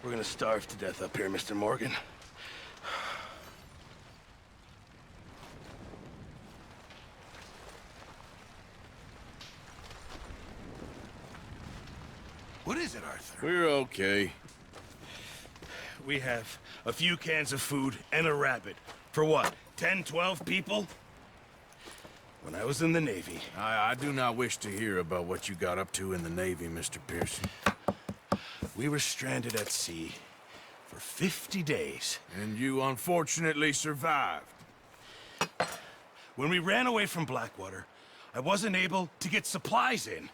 We're gonna starve to death up here, Mr. Morgan. What is it, Arthur? We're okay. We have a few cans of food and a rabbit. For what, 10, 12 people? When I was in the Navy... I do not wish to hear about what you got up to in the Navy, Mr. Pearson. We were stranded at sea for 50 days. And you unfortunately survived. When we ran away from Blackwater, I wasn't able to get supplies in.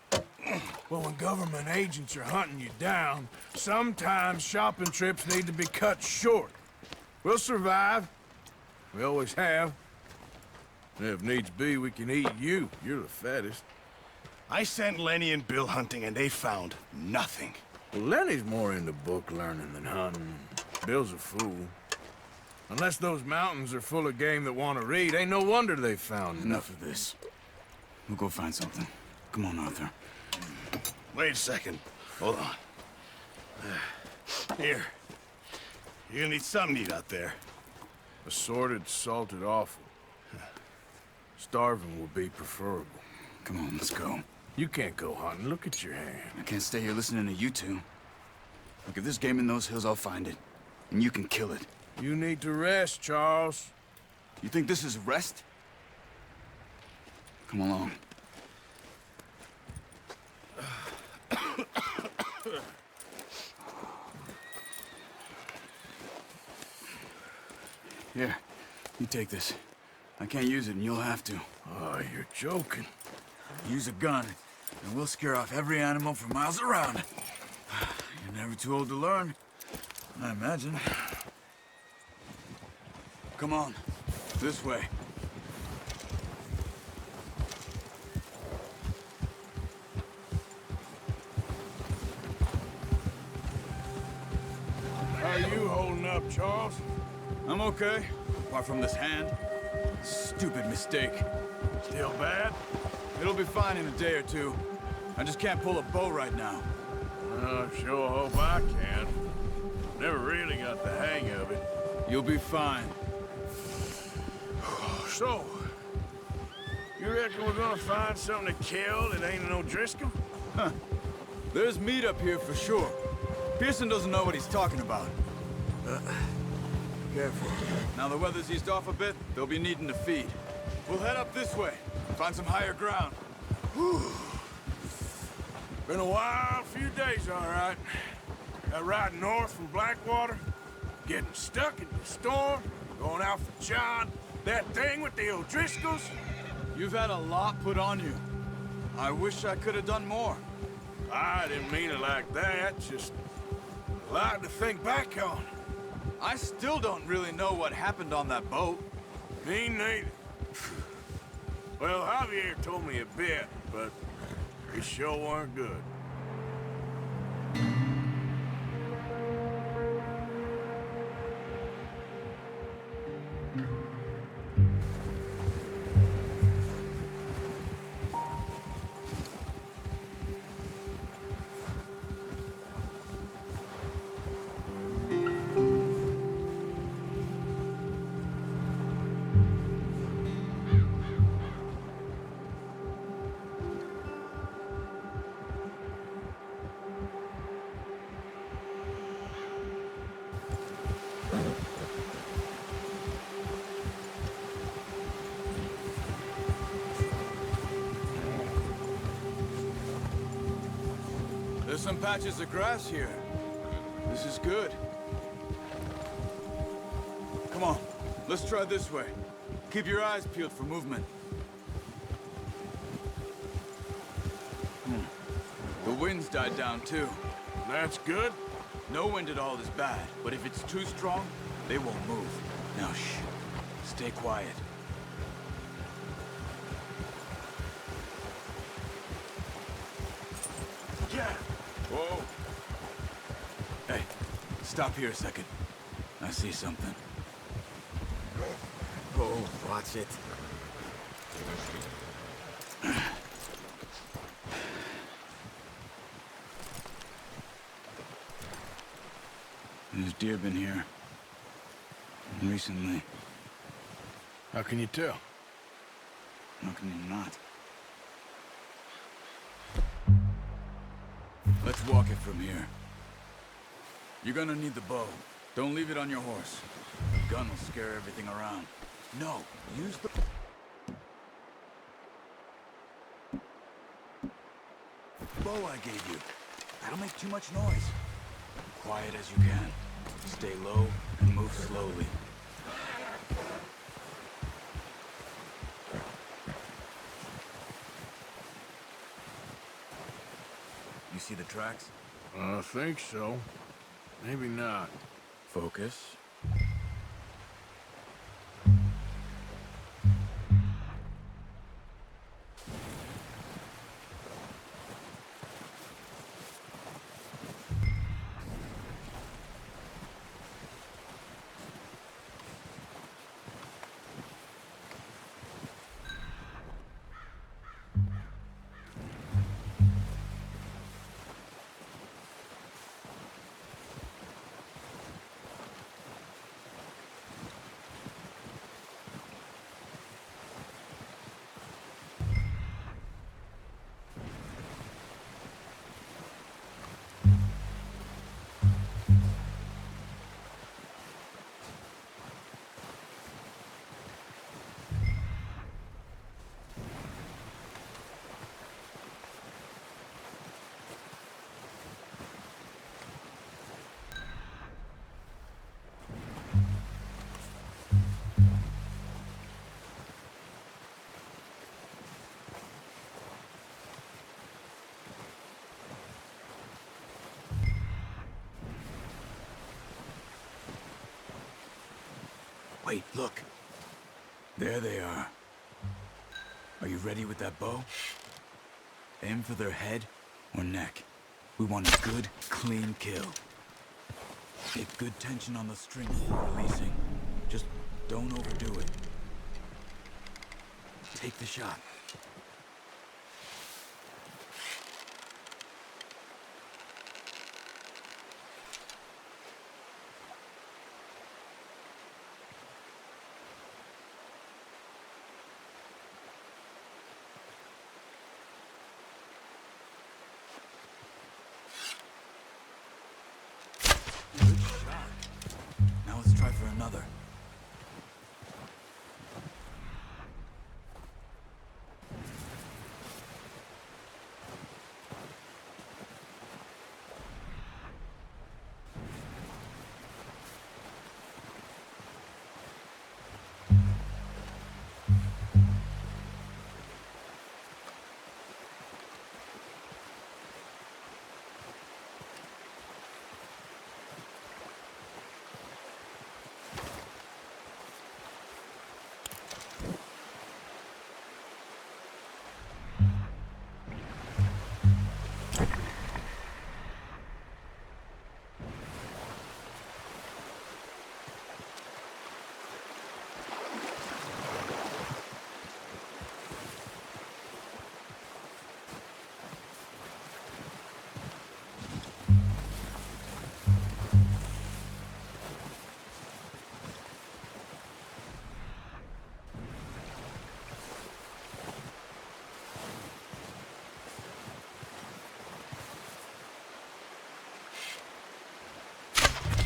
Well, when government agents are hunting you down, sometimes shopping trips need to be cut short. We'll survive. We always have. And if needs be, we can eat you. You're the fattest. I sent Lenny and Bill hunting, and they found nothing. Well, Lenny's more into book learning than hunting. Bill's a fool. Unless those mountains are full of game that want to read, ain't no wonder they found Enough of this. We'll go find something. Come on, Arthur. Wait a second. Hold on. Here. You're gonna need something to eat out there. Assorted, salted offal. Starving will be preferable. Come on, let's go. You can't go hunting. Look at your hand. I can't stay here listening to you two. Look, if there's game in those hills, I'll find it. And you can kill it. You need to rest, Charles. You think this is rest? Come along. Here, you take this. I can't use it, and you'll have to. Oh, you're joking. Use a gun, and we'll scare off every animal for miles around. You're never too old to learn, I imagine. Come on, this way. How you holding up, Charles? I'm okay, apart from this hand. Stupid mistake. Still bad? It'll be fine in a day or two. I just can't pull a bow right now. Sure hope I can. Never really got the hang of it. You'll be fine. So, you reckon we're gonna find something to kill that ain't no Driscoll? Huh. There's meat up here for sure. Pearson doesn't know what he's talking about. Careful. Now the weather's eased off a bit, they'll be needing to feed. We'll head up this way, find some higher ground. Whew. Been a wild few days, all right. That ride north from Blackwater, getting stuck in the storm, going out for John, that thing with the O'Driscolls. You've had a lot put on you. I wish I could have done more. I didn't mean it like that, just a lot to think back on. I still don't really know what happened on that boat. Me neither. Well, Javier told me a bit, but it sure weren't good. There's some patches of grass here. This is good. Come on, let's try this way. Keep your eyes peeled for movement. The wind's died down too. That's good. No wind at all is bad, but if it's too strong, they won't move. Now shh, stay quiet. Yeah. Whoa. Hey, stop here a second. I see something. Oh, watch it. There's deer been here. Recently. How can you tell? How can you not? Let's walk it from here. You're gonna need the bow. Don't leave it on your horse. The gun will scare everything around. No, use the... bow I gave you. That'll make too much noise. Quiet as you can. Stay low and move slowly. You see the tracks? I think so. Maybe not. Focus. Wait, look. There they are. Are you ready with that bow? Aim for their head or neck. We want a good, clean kill. Get good tension on the string before releasing. Just don't overdo it. Take the shot. Good shot. Now let's try for another.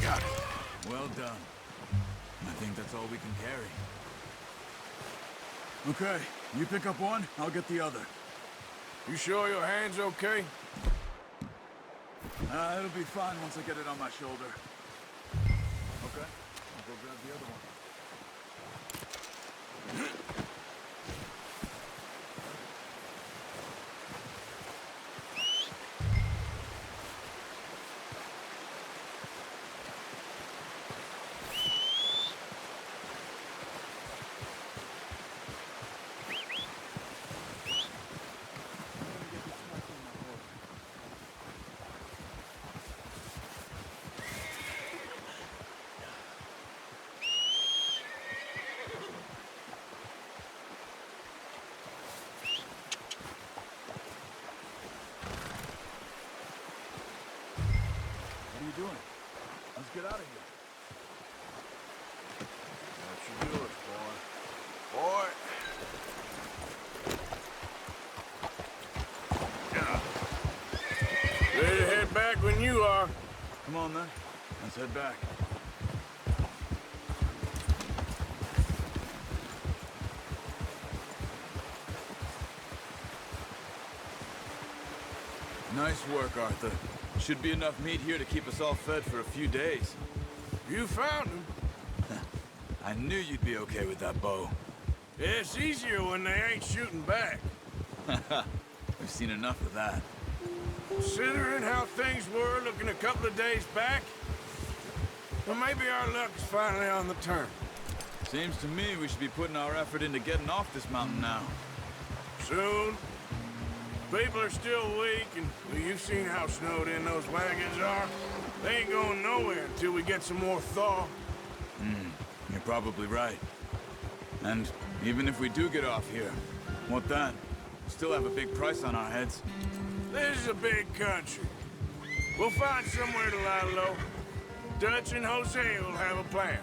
Got it. Well done. I think that's all we can carry. Okay, you pick up one, I'll get the other. You sure your hand's okay? It'll be fine once I get it on my shoulder. Okay, I'll go grab the other one. get out of here. Don't you do it, boy. Boy. Ready to head back when you are. Come on, then. Let's head back. Nice work, Arthur. Should be enough meat here to keep us all fed for a few days. You found him. I knew you'd be okay with that bow. It's easier when they ain't shooting back. We've seen enough of that. Considering how things were looking a couple of days back, well, maybe our luck is finally on the turn. Seems to me we should be putting our effort into getting off this mountain now. Soon. People are still weak, and well, you've seen how snowed in those wagons are. They ain't going nowhere until we get some more thaw. You're probably right. And even if we do get off here, what then? We still have a big price on our heads. This is a big country. We'll find somewhere to lie low. Dutch and Hosea will have a plan.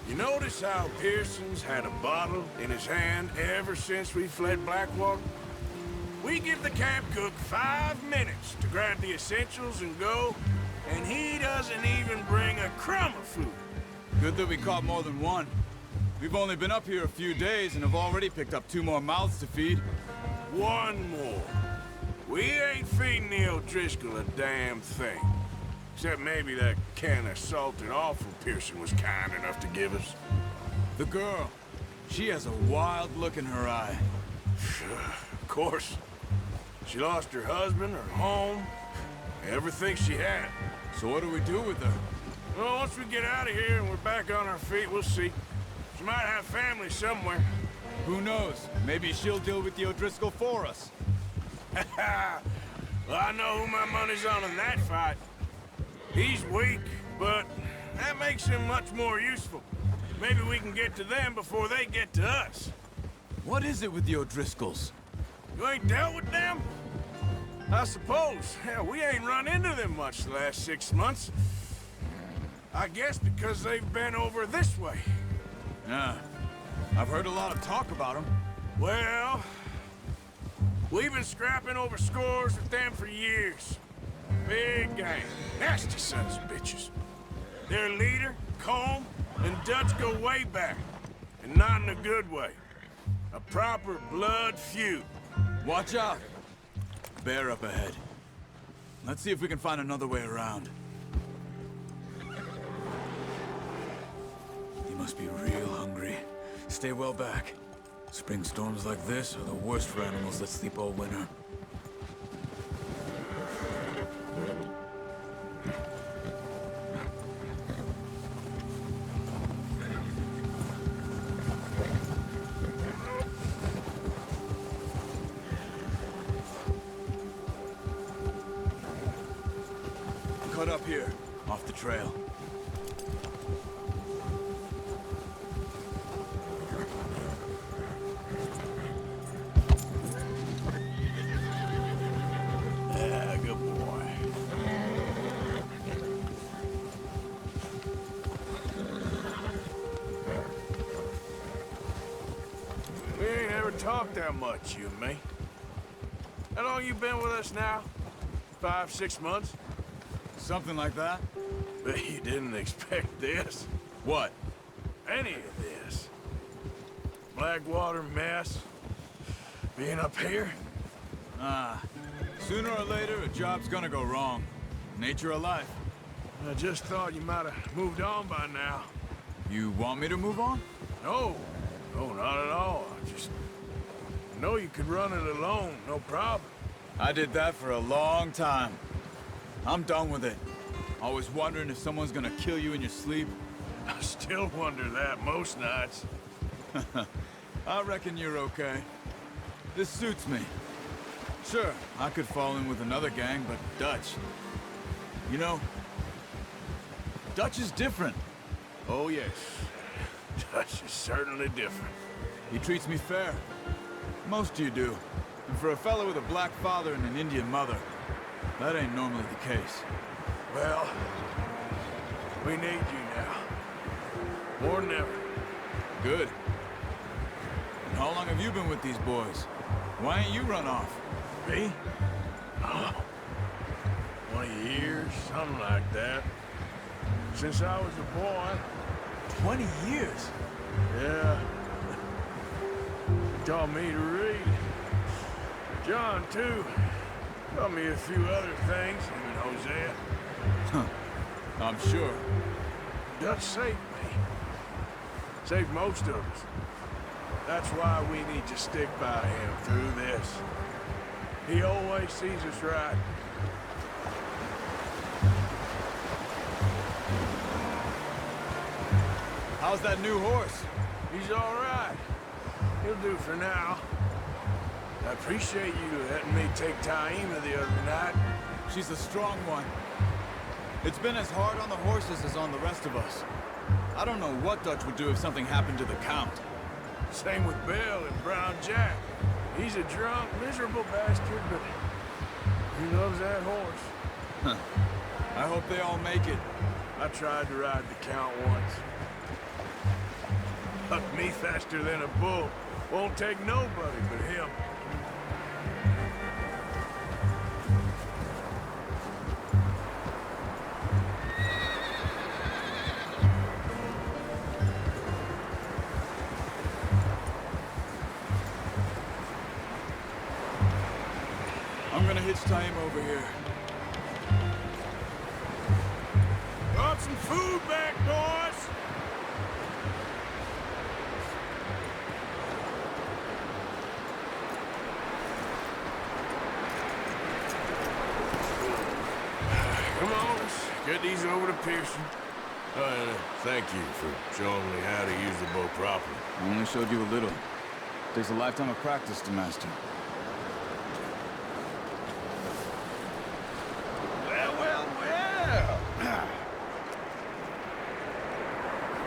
You notice how Pearson's had a bottle in his hand ever since we fled Blackwater? We give the camp cook 5 minutes to grab the essentials and go, and he doesn't even bring a crumb of food. Good that we caught more than one. We've only been up here a few days and have already picked up 2 more mouths to feed. One more. We ain't feeding the O'Driscoll a damn thing. Except maybe that can of salted offal Pearson was kind enough to give us. The girl, she has a wild look in her eye. Of course. She lost her husband, her home, everything she had. So what do we do with her? Well, once we get out of here and we're back on our feet, we'll see. She might have family somewhere. Who knows? Maybe she'll deal with the O'Driscoll for us. Well, I know who my money's on in that fight. He's weak, but that makes him much more useful. Maybe we can get to them before they get to us. What is it with the O'Driscolls? You ain't dealt with them? I suppose. Hell, we ain't run into them much the last 6 months. I guess because they've been over this way. Yeah. I've heard a lot of talk about them. Well, we've been scrapping over scores with them for years. Big gang. Nasty sons of bitches. Their leader, Colm, and Dutch go way back. And not in a good way. A proper blood feud. Watch out! Bear up ahead. Let's see if we can find another way around. He must be real hungry. Stay well back. Spring storms like this are the worst for animals that sleep all winter. Cut up here, off the trail. Yeah, good boy. We ain't ever talked that much, you and me. How long you been with us now? 5, 6 months? Something like that? Bet you didn't expect this. What? Any of this. Blackwater mess. Being up here. Sooner or later, a job's gonna go wrong. Nature of life. I just thought you might have moved on by now. You want me to move on? No. No, not at all. I just know you could run it alone, no problem. I did that for a long time. I'm done with it. Always wondering if someone's gonna kill you in your sleep. I still wonder that most nights. I reckon you're okay. This suits me. Sure, I could fall in with another gang, but Dutch... You know, Dutch is different. Oh, yes. Dutch is certainly different. He treats me fair. Most of you do. And for a fellow with a black father and an Indian mother, that ain't normally the case. Well, we need you now. More than ever. Good. And how long have you been with these boys? Why ain't you run off? Me? Oh, 20 years, something like that. Since I was a boy. 20 years? Yeah. He taught me to read. John, too. Taught me a few other things, him and Hosea. I'm sure. Dutch saved me. Saved most of us. That's why we need to stick by him through this. He always sees us right. How's that new horse? He's all right. He'll do for now. I appreciate you letting me take Taima the other night. She's a strong one. It's been as hard on the horses as on the rest of us. I don't know what Dutch would do if something happened to the Count. Same with Bill and Brown Jack. He's a drunk, miserable bastard, but he loves that horse. I hope they all make it. I tried to ride the Count once. Hucked me faster than a bull. Won't take nobody but him. I'm gonna hitch Taima over here. Brought some food back, boys! Come on, let's get these over to Pearson. Thank you for showing me how to use the bow properly. I only showed you a little. Takes a lifetime of practice to master. Well.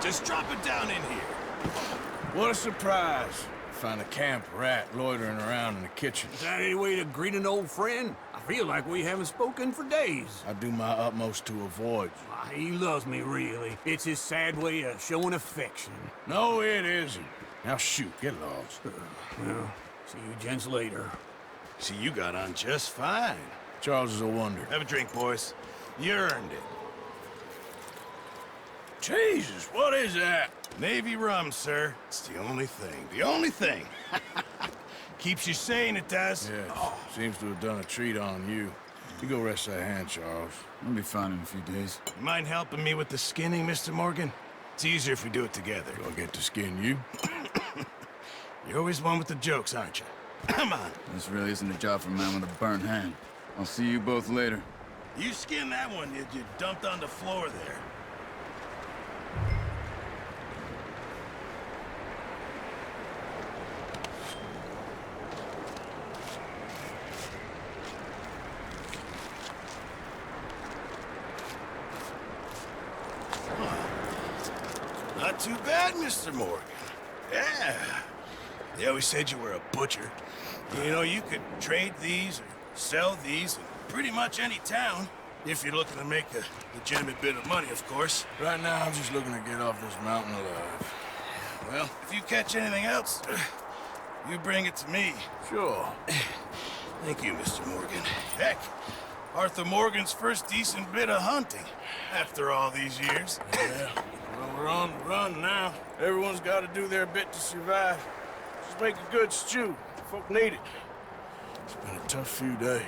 Just drop it down in here. What a surprise. Find a camp rat loitering around in the kitchen. Is that any way to greet an old friend? I feel like we haven't spoken for days. I do my utmost to avoid you. Why, he loves me, really. It's his sad way of showing affection. No, it isn't. Now shoot, get lost. Well, see you gents later. See, you got on just fine. Charles is a wonder. Have a drink, boys. You earned it. Jesus, what is that? Navy rum, sir. It's the only thing. The only thing. Keeps you sane, it does. Yes, seems to have done a treat on you. You go rest that hand, Charles. I'll be fine in a few days. You mind helping me with the skinning, Mr. Morgan? It's easier if we do it together. Do I get to skin you? You're always one with the jokes, aren't you? Come on. This really isn't a job for a man with a burnt hand. I'll see you both later. You skinned that one you dumped on the floor there. Not too bad, Mr. Morgan. Yeah. They always said you were a butcher. You know, you could trade these or sell these in pretty much any town. If you're looking to make a legitimate bit of money, of course. Right now, I'm just looking to get off this mountain alive. Well, if you catch anything else, you bring it to me. Sure. Thank you, Mr. Morgan. Heck, Arthur Morgan's first decent bit of hunting after all these years. Yeah. Well, we're on the run now. Everyone's got to do their bit to survive. Just make a good stew. Folk need it. It's been a tough few days.